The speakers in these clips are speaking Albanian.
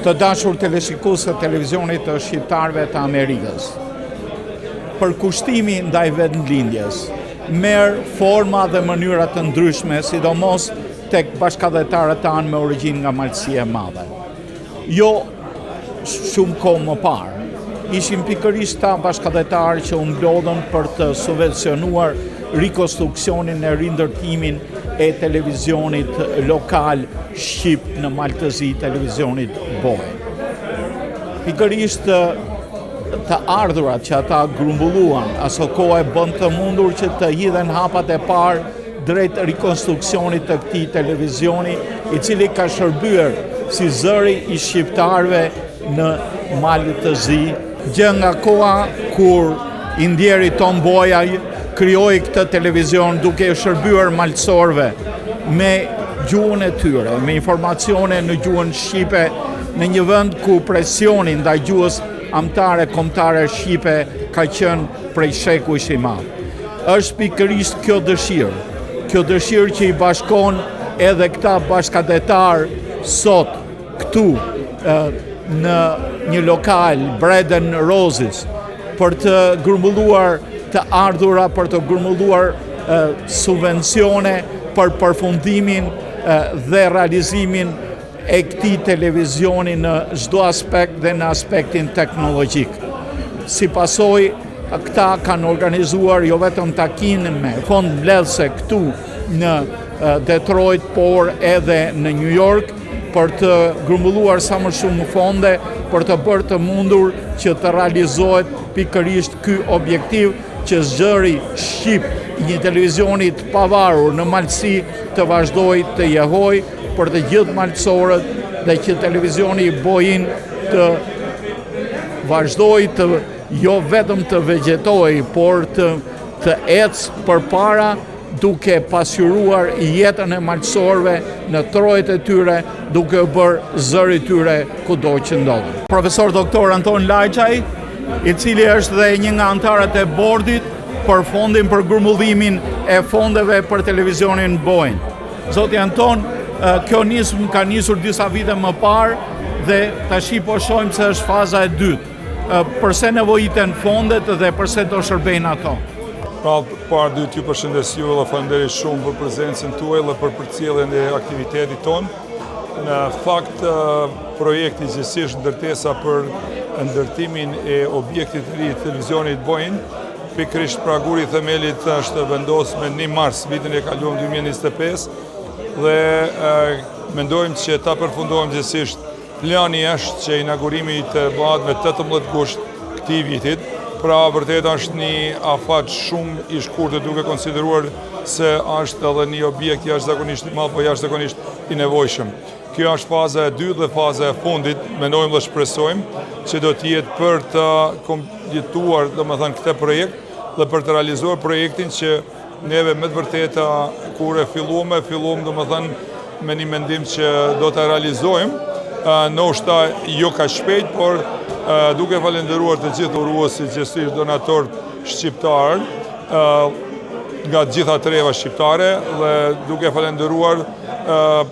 Të dashur teleshikues të televizionit të shqiptarëve të Amerikës. Përkushtimi ndaj vendlindjes merr forma dhe mënyra të ndryshme, sidomos tek bashkëdhetarët tanë me origjinë nga Malësia e Madhe. Jo shumë kohë më parë, ishin pikërisht ta bashkëdhetarë që u mblodhën për të subvencionuar rikonstruksionin e rindërtimin e televizionit lokal shqip në Maltëzi, televizionit BOE. Pikërisht të ardhurat që ata grumbulluan, aso kohë bën të mundur që të hidhen hapat e parë drejt rikonstruksionit të këtij televizioni, i cili ka shërbyer si zëri i shqiptarëve në Maltëzi, gjë nga koha kur i ndjeri Tom Bojaj krijoi këtë televizion duke shërbyer malësorëve me gjuhën e tyre, me informacione në gjuhën shqipe, në një vend ku presioni ndaj gjuhës amtare kombëtare shqipe ka qenë prej shekujsh i madh. Është pikërisht kjo dëshirë që i bashkon edhe këta bashkëdhetar sot këtu në një lokal, Bread and Roses, për të grumbulluar të ardhura, për të grumbulluar subvencione për përfundimin dhe realizimin e këtij televizioni në çdo aspekt dhe në aspektin teknologjik. Si pasojë, këta kanë organizuar jo vetëm takimin me fond mbledhse këtu në Detroit, por edhe në New York, për të grumbulluar sa më shumë fonde, për të bërë të mundur që të realizohet pikërisht ky objektiv, që zëri shqip i një televizioni të pavarur në Malësi të vazhdoj të jehoj për të gjithë malësorët dhe që televizioni BOE të vazhdoj të jo vetëm të vegjetoj, por të ecë përpara duke pasqyruar jetën e malësorëve në trojet e tyre, duke bërë zëri tyre kudo që ndodhen. Profesor Dr. Anton Lajçaj, i cili është dhe një nga antarët e bordit për fondin për grumbullimin e fondeve për televizionin BOE. Zoti Anton, kjo ka nisur disa vite më parë dhe tashi po shohim se është faza e dytë. Përse nevojiten fondet dhe përse do shërbejnë ato? Parë dy t'ju përshëndes ju dhe falenderoj shumë për prezencën tuaj dhe për përcjelljen e aktivitetit tonë. Në fakt, projekti gjithësisht ndërtesa për ndërtimin e objektit të ri të televizionit BOE, pikërisht praguri i themelit është vendosur me 1 mars vitin e kaluar 2025 dhe mendojmë që ta përfundojmë gjithësisht. Plani është që inaugurimi të bëhet me 18 gusht këtij vitit. Pra vërtet është një afat shumë i shkurtër duke konsideruar se është edhe një objekt jashtëzakonisht i madh, po jashtëzakonisht i nevojshëm. Kjo është faza e dytë dhe faza e fundit, mendojmë dhe shpresojmë që do të jetë për të kompletuar, domethënë, këtë projekt dhe për të realizuar projektin që neve me të vërteta kur e filluam domethënë me një mendim që do ta realizojmë, ndoshta jo ka shpejt, por duke falenderuar të gjithë uruesit, gjithësisht donatorët shqiptarë, nga gjitha treva shqiptare, dhe duke falenderuar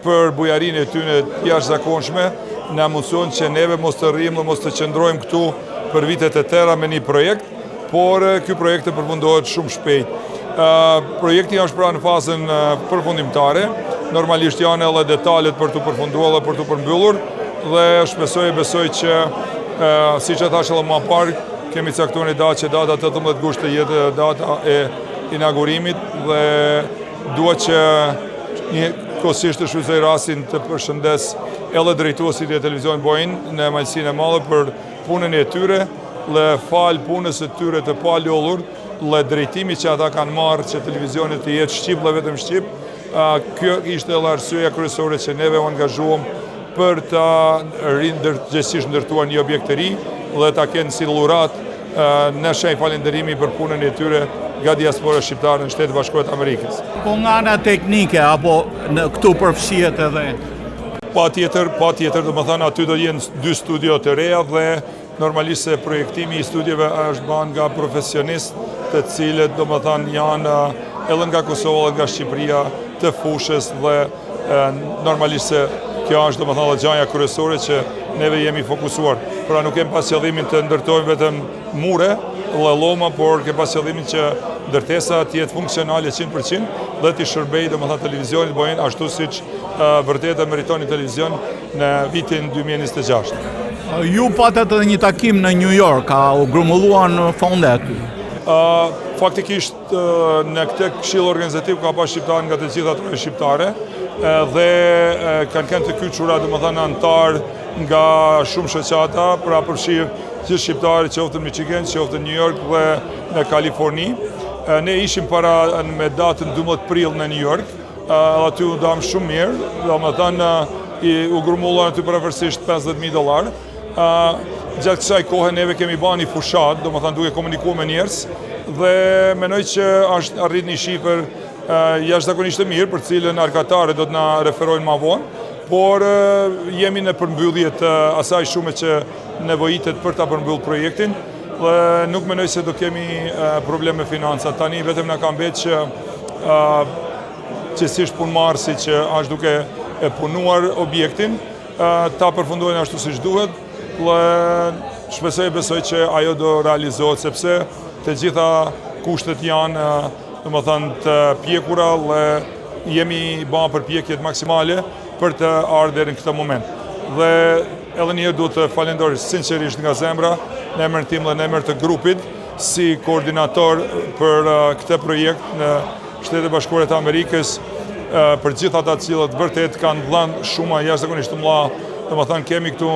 për bujarinë e tyre jashtëzakonshme, na mundson që neve mos të rrimë dhe mos të qëndrojmë këtu për vitet e tëra me një projekt, por ky projekt të përfundohet shumë shpejt. Projekti është pra në fazën përfundimtare, normalisht janë edhe detalet për të përfunduar dhe për të përmbyllur, dhe besoj që si që thash edhe më parë, kemi caktuar një datë që data 18 gusht të jetë data e inaugurimit dhe dua që njëkohësisht të shfrytëzoj rastin të përshëndes edhe drejtuesit e televizionit BOE në Malësinë e Madhe për punën e tyre dhe fal punës së tyre të palodhur dhe drejtimi që ata kanë marrë që televizionit të jetë shqip dhe vetëm shqip. Kjo ishte edhe arsyeja kryesore që neve u angazhuam për të gjithësisht ndërtuar një objekt të ri dhe ta kenë si dhurat në shenjë falënderimi për punën e tyre nga diaspora shqiptare në Shtetet Bashkuara të Amerikës. Po nga ana teknike apo në këtu përfshihet edhe? Patjetër, domethënë aty do jenë 2 studio të reja dhe normalisht se projektimi i studiove është bën nga profesionistë të cilët domethënë janë edhe nga Kosova dhe nga Shqipëria, të fushës dhe normalisht se Kjo është domethënë gjaja kryesore që neve jemi fokusuar. Pra nuk kemi pas qëllimin të ndërtojmë vetëm mure, lloma, por kemi pas qëllimin që ndërtesa të jetë funksionale 100% dhe të shërbejë domethënë televizionit bojën ashtu siç vërtet e meritoni televizion në vitin 2026. Ju patët edhe një takim në New York, a u grumbulluan fonde aty? Faktikisht në këtë këshill organizativ ka pas shqiptarë nga të gjitha trojë shqiptare dhe kanë të kyçura domethënë antar nga shumë shoqata, pra përfshir gjithë shqiptarë qoftë në Michigan, qoftë në New York dhe në Kaliforni. Ne ishim para me datën 12 prill në New York, aty u dam shumë mirë, domethënë u grumbulluan aty përveçërisht $50,000. Gjatë kësaj kohe neve kemi bani fushat, domethënë duke komunikuar me njerëz dhe mendoj që është arrit një shifër jashtëzakonisht e mirë për cilën arkatare do të na referojnë më vonë, por jemi në përmbyllje të asaj shumë që nevojitet për ta përmbyllur projektin dhe nuk mendoj se do kemi probleme me financa. Tani vetëm na ka mbetë që qësisht punëmarrësi që është duke e punuar objektin ta përfundojnë ashtu siç duhet. Shpresoj besoj që ajo do realizohet sepse të gjitha kushtet janë domethënë të pjekura dhe jemi bërë përpjekjet maksimale për të ardhur deri në këtë moment. Dhe edhe një herë duhet të falenderoj sinqerisht nga zemra në emrin tim dhe në emër të grupit si koordinator për këtë projekt në Shtetet e Bashkuara të Amerikës për gjithë ata të cilët vërtet kanë dhënë shumë jashtëzakonisht të mëdha. Domethënë kemi këtu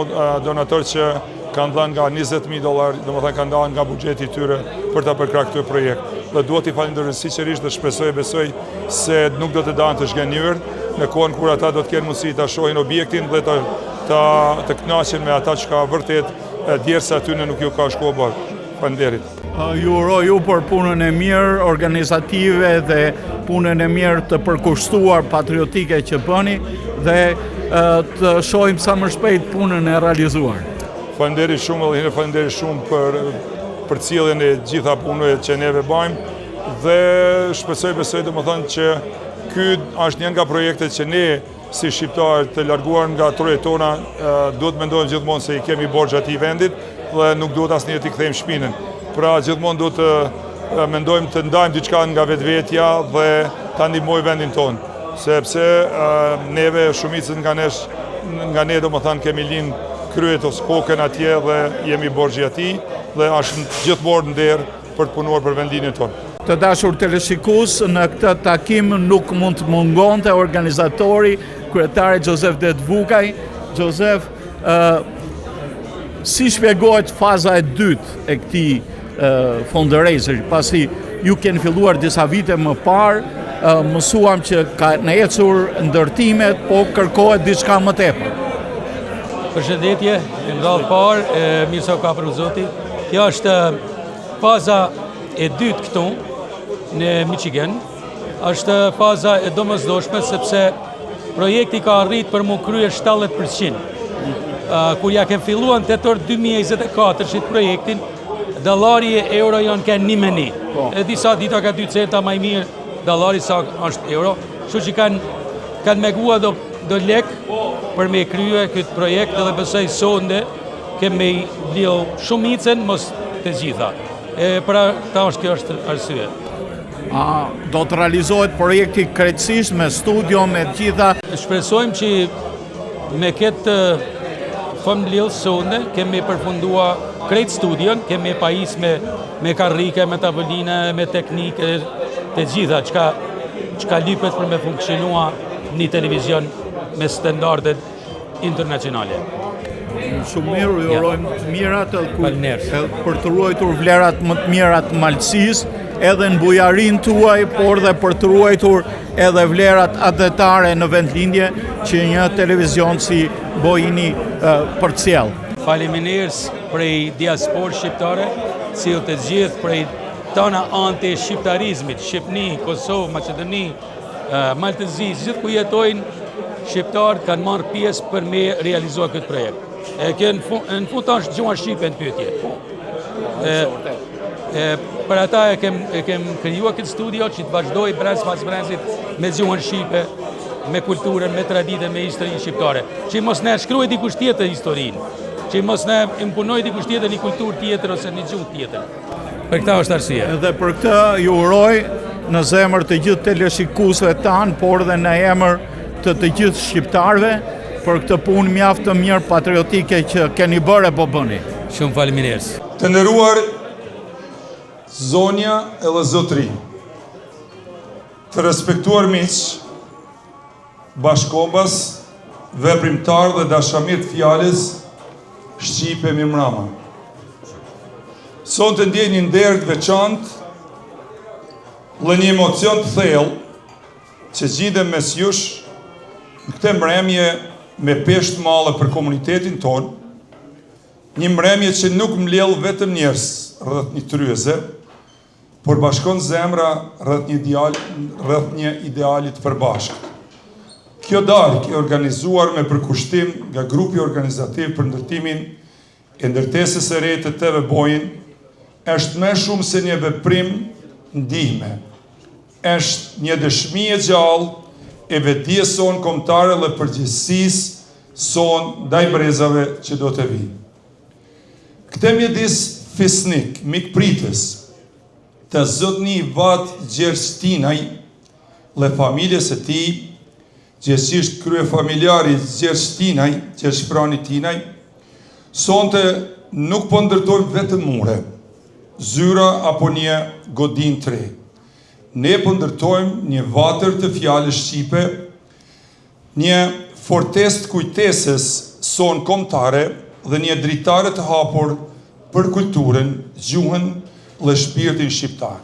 donatorë që kanë dhënë nga $20,000, domethënë kanë dhënë nga buxheti i tyre për ta përkrahur këtë projekt. Dhe duhet t'i falenderoj sinqerisht dhe shpresoj besoj se nuk do të danë të zgjenjur në kohën kur ata do të kenë mundësi ta shohin objektin dhe të kënaqen me ata që vërtet djersa aty nuk ju ka shkuar bërë. Faleminderit. Ju uroj ju për punën e mirë organizative dhe punën e mirë të përkushtuar patriotike që bëni dhe të shohim sa më shpejt punën e realizuar. Faleminderit shumë dhe faleminderit shumë për cilën e gjitha punëve që neve bëjmë dhe besoj domethënë që ky është një nga projektet që ne si shqiptarë të larguar nga trojet tona duhet mendojmë gjithmonë se i kemi borxh atij vendit dhe nuk duhet asnjëherë t'i kthejmë shpinën. Pra gjithmonë duhet të mendojmë të ndajmë diçka nga vetvetja dhe ta ndihmojmë vendin tonë. Sepse neve shumicën nga ne domethënë kemi lind kryet ose kokën atje dhe jemi borxhi atij dhe është gjithmonë nder për të punuar për vendin tonë. Të dashur teleshikues, në këtë takim nuk mund të mungonte organizatori, kryetari Josef Det Vukaj. Josef, si shpjegohet faza e dytë e këtij fundraiser, pasi ju keni filluar disa vite më parë, mësuam që ka në ecur ndërtimet, po kërkohet diçka më tepër. Përshëndetje, në radhë parë, mirë se u ka për zoti. Kjo është faza e dytë këtu në Michigan. Është faza e domosdoshme sepse projekti ka arrit për mu kryer 70%. Kur ja kem filluar në tetor 2024 projektin, dallari e euro janë kanë 1 E disa dita ka 2 centa më mirë dallari sa është euro, kështu që kanë meguar do lek për me krye këtë projekt dhe besoj sonde kemi bljell shumicën mos të gjitha. Pra ta është kjo është arsye. Do të realizohet projekti krejtësisht me studio, me gjitha? Shpresojmë që me këtë familje sonde kemi përfundua krejt studion, kemi pajis me karrike, me tavoline, me teknike, të gjitha çka lypet për me funksionua një televizion me standardet internacionale. Shumë mirë, ju urojmë të mirat për të ruajtur vlerat më të mira të malësisë, edhe në bujarinë tuaj, por dhe për të ruajtur edhe vlerat adhetare në vendlindje që një televizion si Bojini përcjell. Faleminderit prej diasporë shqiptare, si të gjithë prej tana anti-shqiptarizmit, Shqipni, Kosovë, Maqedoni, Maltezi, gjithë ku jetojnë shqiptarët kanë marrë pjesë për me realizuar këtë projekt. Në fund është gjuha shqipe në pyetje. Për ata e kem krijuar këtë studio që të vazhdoj brez pas brezit me gjuhën shqipe me kulturën, me traditën, me historinë shqiptare. Që mos ne shkruaj dikush tjetër historinë, që mos ne impunoj dikush tjetër një kulturë tjetër ose një gjuhë tjetër. Për këta është arsye. Dhe për këtë ju uroj në zemër të gjithë teleshikuesve tanë, por dhe në emër të gjithë shqiptarëve për këtë punë mjaft të mirë patriotike që keni bërë e po bëni. Shumë faleminderit. Të nderuar zonja edhe zotëri, të respektuar miq, bashkombas, veprimtar dhe dashamir të fjalës Shqipe Mimrama. Sonte ndjej një nder të veçantë dhe një emocion të thellë që gjidhem mes jush në këtë mbrëmje me peshë të madhe për komunitetin ton, një mbrëmje që nuk mbledh vetëm njerëz rreth një tryeze, por bashkon zemra rreth një ideali të përbashkët. Kjo darkë e organizuar me përkushtim nga grupi organizativ për ndërtimin e ndërtesës së re të TV Bojën është më shumë se një veprim ndihme. Është një dëshmi e gjallë e vetdijes sonë kombëtare dhe përgjegjësisë sonë ndaj brezave që do të vinë. Këtë mjedis fisnik, mikpritës, të zotni Vat Gjerstinaj dhe familjes e tij, gjithësisht kryefamiljari Gjerstinaj, Gjersprani Tinaj, sonte nuk po ndërtojmë vetëm mure, zyra apo një godin tre. Ne po ndërtojmë një vatër të fjalës shqipe, një fortesë të kujtesës sonë kombëtare dhe një dritare të hapur për kulturën, gjuhën dhe shpirtin shqiptar.